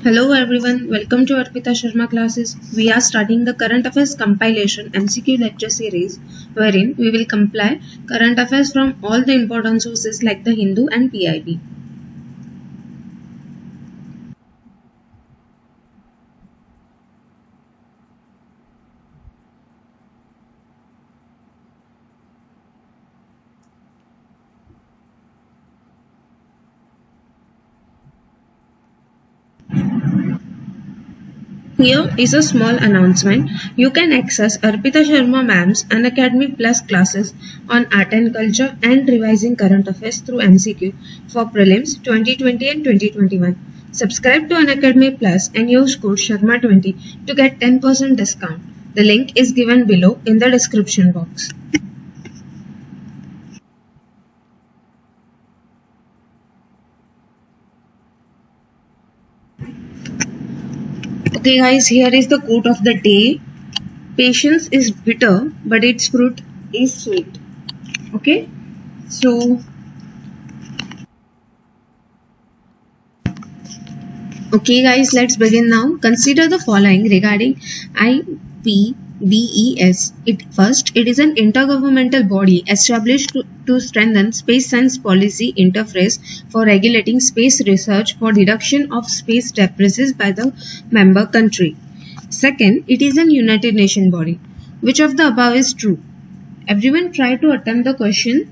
Hello everyone, welcome to Arpita Sharma classes. We are starting the current affairs compilation MCQ lecture series wherein we will compile current affairs from all the important sources like the Hindu and PIB. Here is a small announcement. You can access Arpita Sharma ma'am's Unacademy Plus classes on art and culture and revising current affairs through MCQ for prelims 2020 and 2021. Subscribe to Unacademy Plus and use code SHARMA20 to get 10% discount. The link is given below in the description box. Okay guys, here is the quote of the day. Patience is bitter, but its fruit is sweet. Okay, so okay guys, let's begin now. Consider the following regarding IPBES. It is an intergovernmental body established to strengthen space science policy interface for regulating space research for deduction of space debris by the member country. Second, it is an United Nations body. Which of the above is true? Everyone try to attempt the question.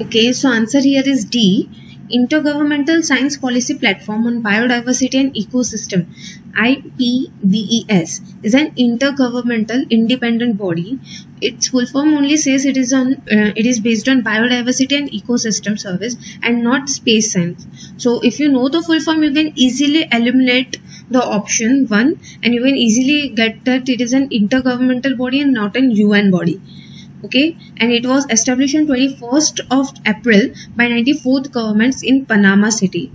Okay, so answer here is D. Intergovernmental Science Policy Platform on Biodiversity and Ecosystem, IPBES, is an intergovernmental independent body. Its full form only says it is based on biodiversity and ecosystem service and not space science. So if you know the full form, you can easily eliminate the option 1 and you can easily get that it is an intergovernmental body and not an UN body. Okay, and it was established on 21st of April by 94th governments in Panama City.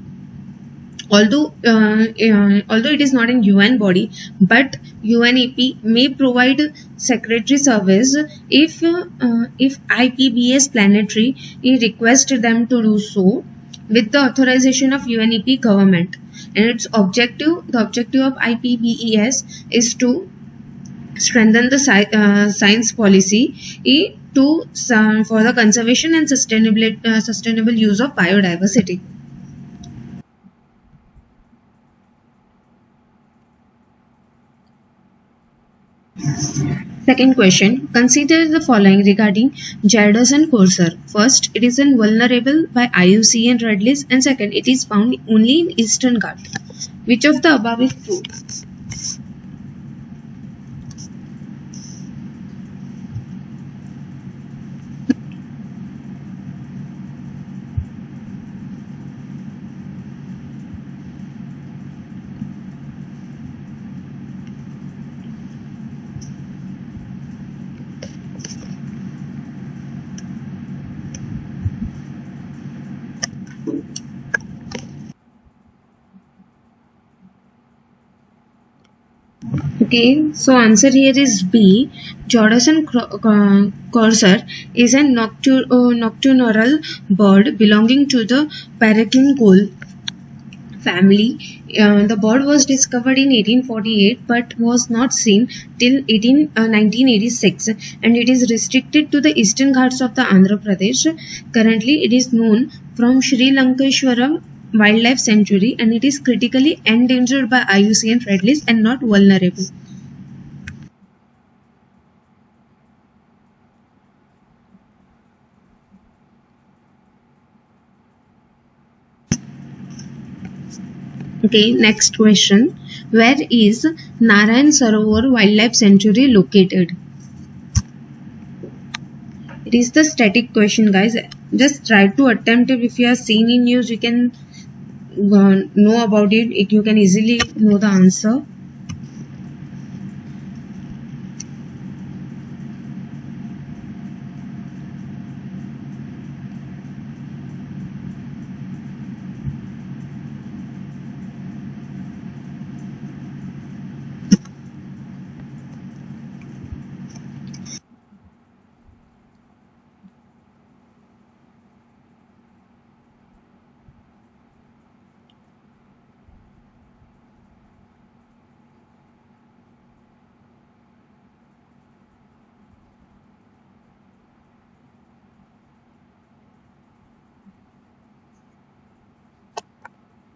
Although it is not an UN body, but UNEP may provide secretary service if IPBES planetary request them to do so with the authorization of UNEP government. And its objective, the objective of IPBES is to strengthen the science policy for the conservation and sustainable use of biodiversity. Second question. Consider the following regarding Gyarados and Corsair. First, it is vulnerable by IUCN Red List, and second, it is found only in Eastern Ghats. Which of the above is true? Okay, so answer here is B. Gyarados and Corsair is a nocturnal bird belonging to the Parakincole family. The bird was discovered in 1848 but was not seen till 1986, and it is restricted to the eastern ghats of the Andhra Pradesh. Currently, it is known from Sri Lankeshwara Wildlife Sanctuary and it is critically endangered by IUCN Red List and not vulnerable. Okay, next question. Where is Narayan Sarovar Wildlife Sanctuary located? It is the static question, guys. Just try to attempt it. If you are seen in news, you can know about it, you can easily know the answer.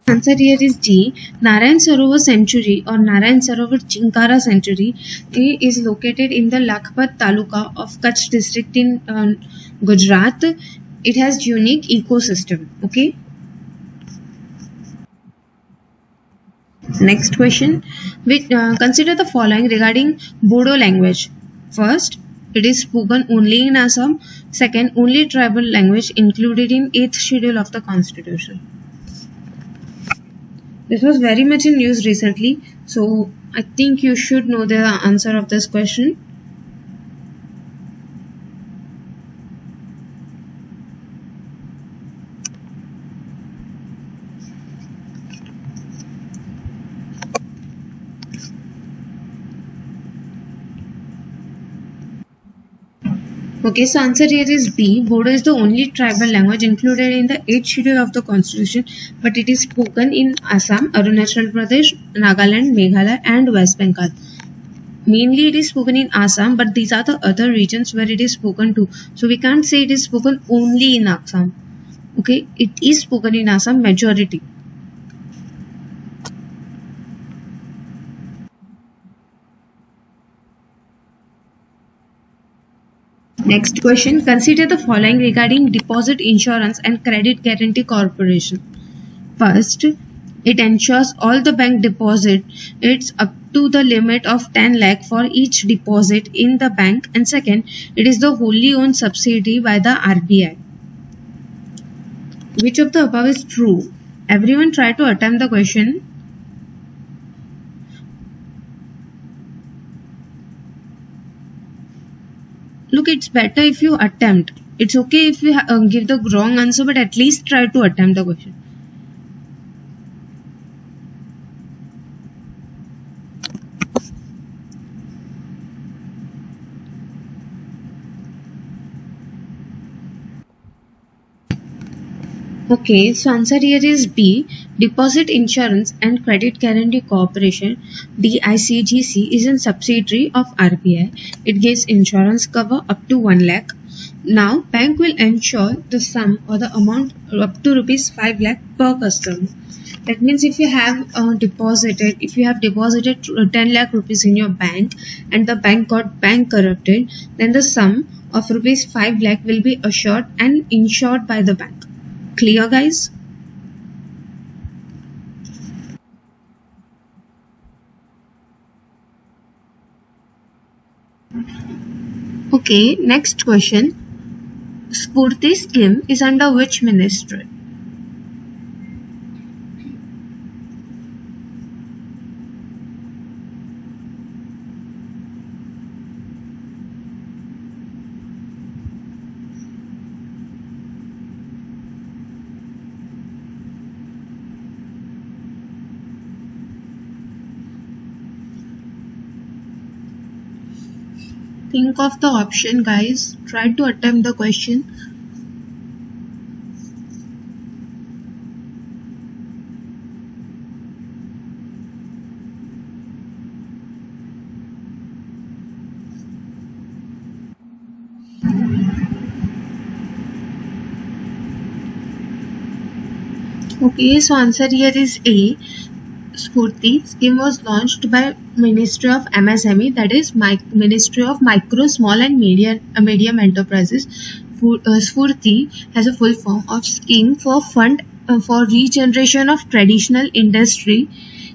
Answer here is D. Narayan Sarovar Sanctuary or Narayan Sarovar Chinkara Sanctuary is located in the Lakhpat Taluka of Kutch district in Gujarat. It has unique ecosystem. Okay. Next question. Consider the following regarding Bodo language. First, it is spoken only in Assam. Second, only tribal language included in 8th schedule of the Constitution. This was very much in news recently, so I think you should know the answer of this question. Okay, so answer here is B. Bodo is the only tribal language included in the 8th schedule of the Constitution, but it is spoken in Assam, Arunachal Pradesh, Nagaland, Meghalaya and West Bengal. Mainly it is spoken in Assam, but these are the other regions where it is spoken to. So we can't say it is spoken only in Assam. Okay, it is spoken in Assam majority. Next question. Consider the following regarding Deposit Insurance and Credit Guarantee Corporation. First, it ensures all the bank deposit. It's up to the limit of 10 lakh for each deposit in the bank. And second, it is the wholly owned subsidiary by the RBI. Which of the above is true? Everyone try to attempt the question. Look, it's better if you attempt. It's okay if you give the wrong answer, but at least try to attempt the question. Okay, so answer here is B. Deposit Insurance and Credit Guarantee Corporation DICGC is a subsidiary of RBI. It gives insurance cover up to 1 lakh. Now, bank will insure the sum or the amount up to rupees 5 lakh per customer. That means if you have deposited 10 lakh rupees in your bank and the bank got bankrupted, then the sum of rupees 5 lakh will be assured and insured by the bank. Clear, guys? Okay, next question. Spurti scheme is under which ministry? Think of the option, guys. Try to attempt the question. Okay, so answer here is A. Spurti scheme was launched by Ministry of MSME, that is Ministry of Micro, Small and Medium Enterprises. Spurti has a full form of scheme for fund for regeneration of traditional industry.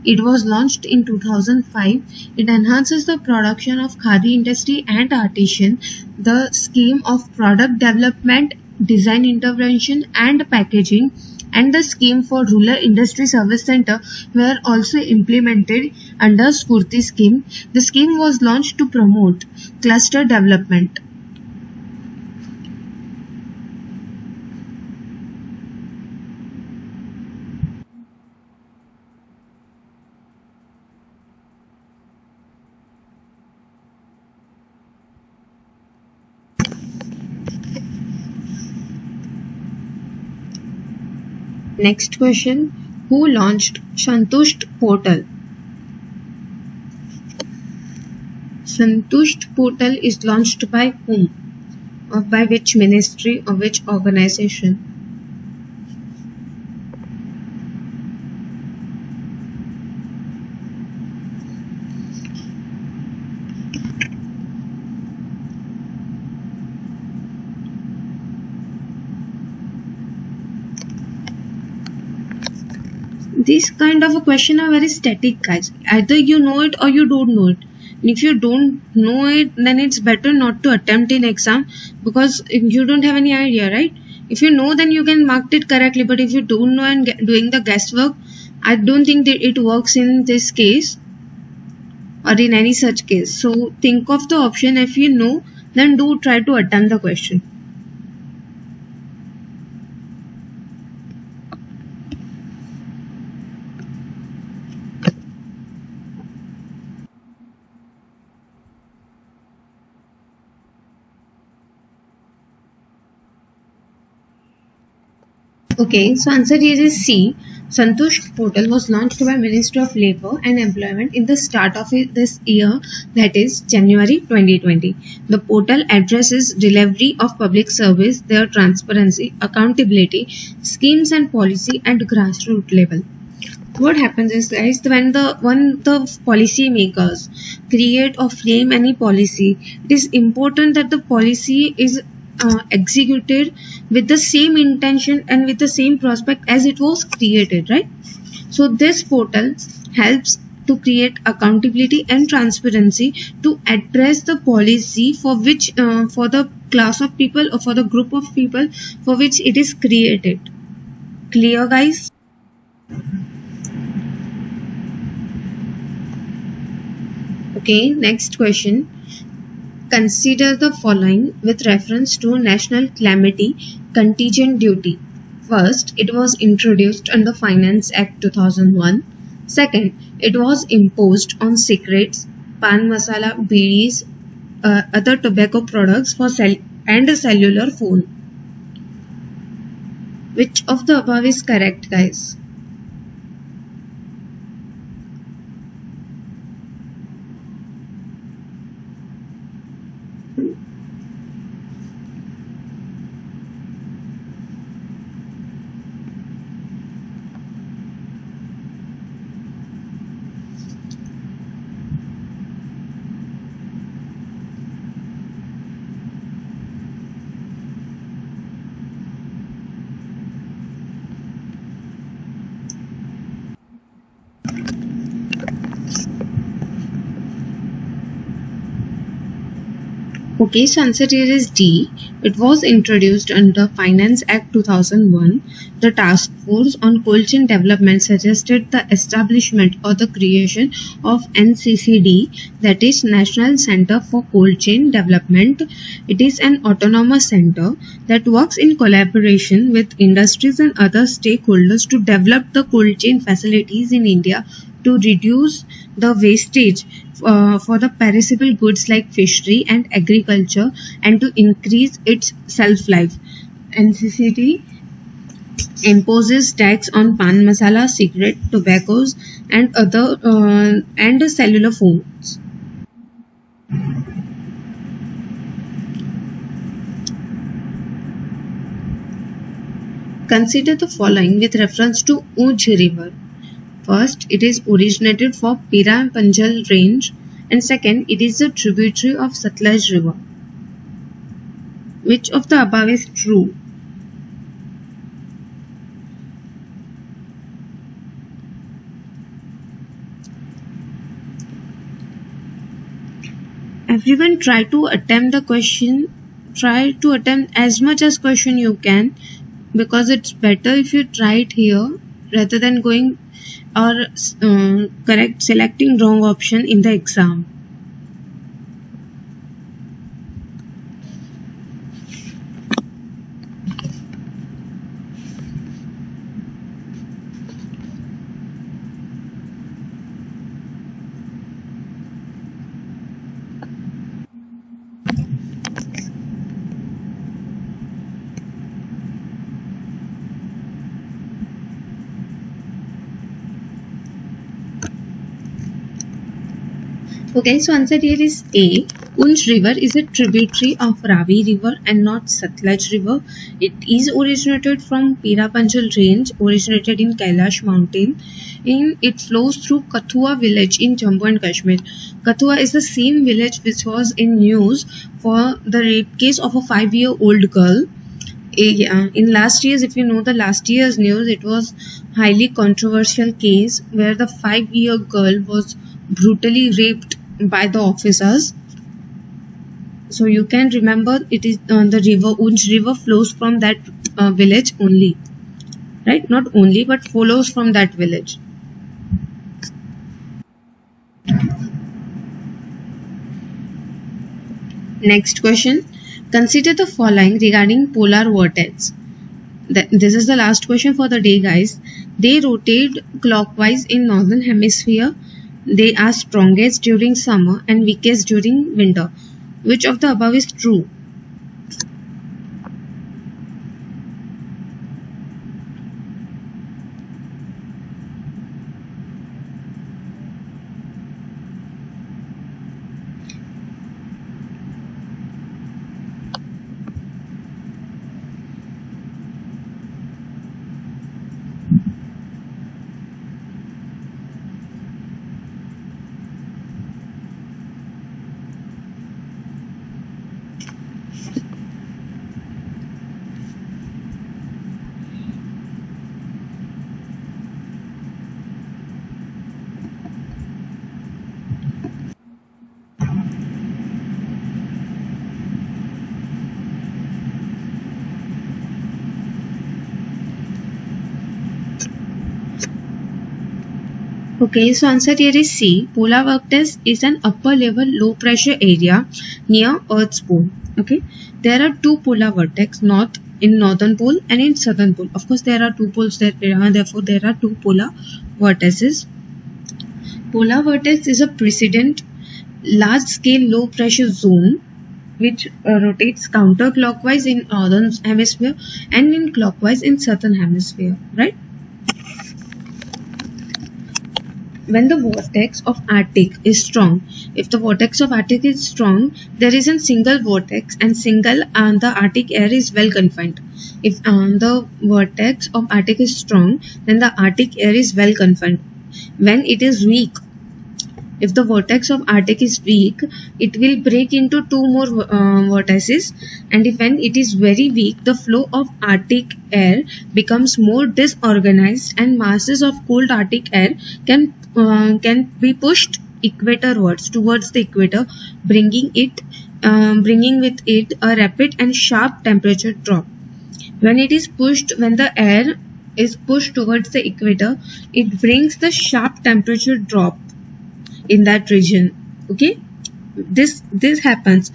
It was launched in 2005. It enhances the production of khadi industry and artisan. The scheme of product development, design intervention and packaging and the scheme for Rural Industry Service Center were also implemented under Spurti scheme. The scheme was launched to promote cluster development. Next question. Who launched Santusht portal? Santusht portal is launched by whom? Or by which ministry or which organization? These kind of a question are very static, guys. Either you know it or you don't know it. And if you don't know it, then it's better not to attempt in exam, because you don't have any idea, right? If you know, then you can mark it correctly. But if you don't know and doing the guesswork, I don't think that it works in this case or in any such case. So think of the option. If you know, then do try to attempt the question. Okay, so answer here is C. Santusht portal was launched by Ministry of Labour and Employment in the start of this year, that is January 2020. The portal addresses delivery of public service, their transparency, accountability, schemes and policy at grassroots level. What happens is, guys, when the policy makers create or frame any policy, it is important that the policy is executed with the same intention and with the same prospect as it was created, right? So this portal helps to create accountability and transparency to address the policy for which for the class of people or for the group of people for which it is created. Clear, guys? Okay, next question. Consider the following with reference to National Calamity Contingent Duty. First, it was introduced under Finance Act 2001. Second, it was imposed on cigarettes, pan masala, bidis, other tobacco products and a cellular phone. Which of the above is correct, guys? Okay, so answer here is D. It was introduced under Finance Act 2001. The task force on cold chain development suggested the establishment or the creation of NCCD, that is National Center for Cold Chain Development. It is an autonomous center that works in collaboration with industries and other stakeholders to develop the cold chain facilities in India to reduce the wastage for the perishable goods like fishery and agriculture and to increase its shelf life. NCCD imposes tax on pan masala, cigarette, tobaccos and other and cellular phones. Consider the following with reference to Uj River. First, it is originated from Pira Panjal range, and second, it is a tributary of Satluj River. Which of the above is true? Everyone try to attempt the question. Try to attempt as much as question you can. because it's better if you try it here rather than going or selecting wrong option in the exam. Okay, so answer here is A. Unch River is a tributary of Ravi River and not Satluj River. It is originated from Pirapanjal range, originated in Kailash mountain. It flows through Kathua village in Jammu and Kashmir. Kathua is the same village which was in news for the rape case of a 5-year-old girl. In last years, if you know the last year's news, it was highly controversial case where the 5-year girl was brutally raped by the officers. So you can remember it is the river Unch river flows from that village only, right? Not only but follows from that village. Next question. Consider the following regarding polar vortex. This is the last question for the day, guys. They rotate clockwise in northern hemisphere. They are strongest during summer and weakest during winter. Which of the above is true? Okay, so answer here is C. Polar vortex is an upper level low pressure area near Earth's pole. Okay, there are two polar vortex, in northern pole and in southern pole. Of course, there are two poles there, therefore there are two polar vortices. Polar vortex is a precedent large scale low pressure zone which rotates counterclockwise in northern hemisphere and in clockwise in southern hemisphere, right? When the vortex of Arctic is strong, if the vortex of Arctic is strong, there is a single vortex and the Arctic air is well confined. If the vortex of Arctic is strong, then the Arctic air is well confined. When it is weak, if the vortex of Arctic is weak, it will break into two more vortices, and when it is very weak, the flow of Arctic air becomes more disorganized and masses of cold Arctic air can be pushed equatorwards towards the equator, bringing with it a rapid and sharp temperature drop. When the air is pushed towards the equator, it brings the sharp temperature drop in that region. Okay, this happens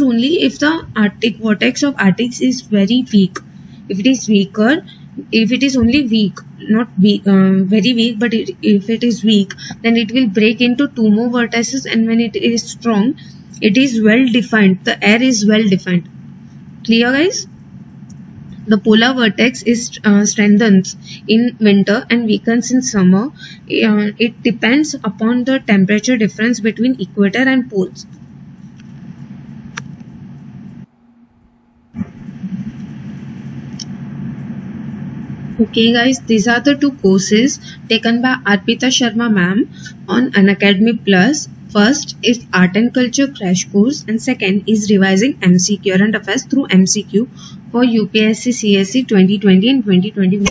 only if the Arctic vortex of Arctic is very weak. If it is weaker, if it is only weak, not weak, very weak, but if it is weak, then it will break into two more vortices, and when it is strong, it is well defined. The air is well defined. Clear, guys? The polar vortex strengthens in winter and weakens in summer. It depends upon the temperature difference between equator and poles. Okay, guys, these are the two courses taken by Arpita Sharma ma'am on Unacademy Plus. First is Art and Culture Crash Course, and second is Revising MCQ Current Affairs through MCQ for UPSC CSE 2020 and 2021.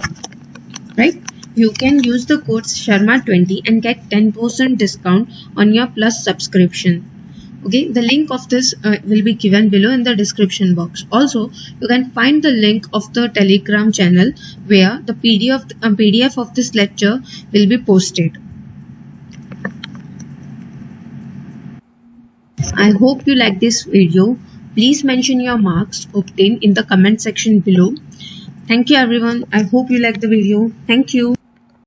Right? You can use the code Sharma20 and get 10% discount on your Plus subscription. Okay, the link of this will be given below in the description box. Also, you can find the link of the Telegram channel where the PDF of this lecture will be posted. I hope you like this video. Please mention your marks obtained in the comment section below. Thank you everyone. I hope you like the video. Thank you.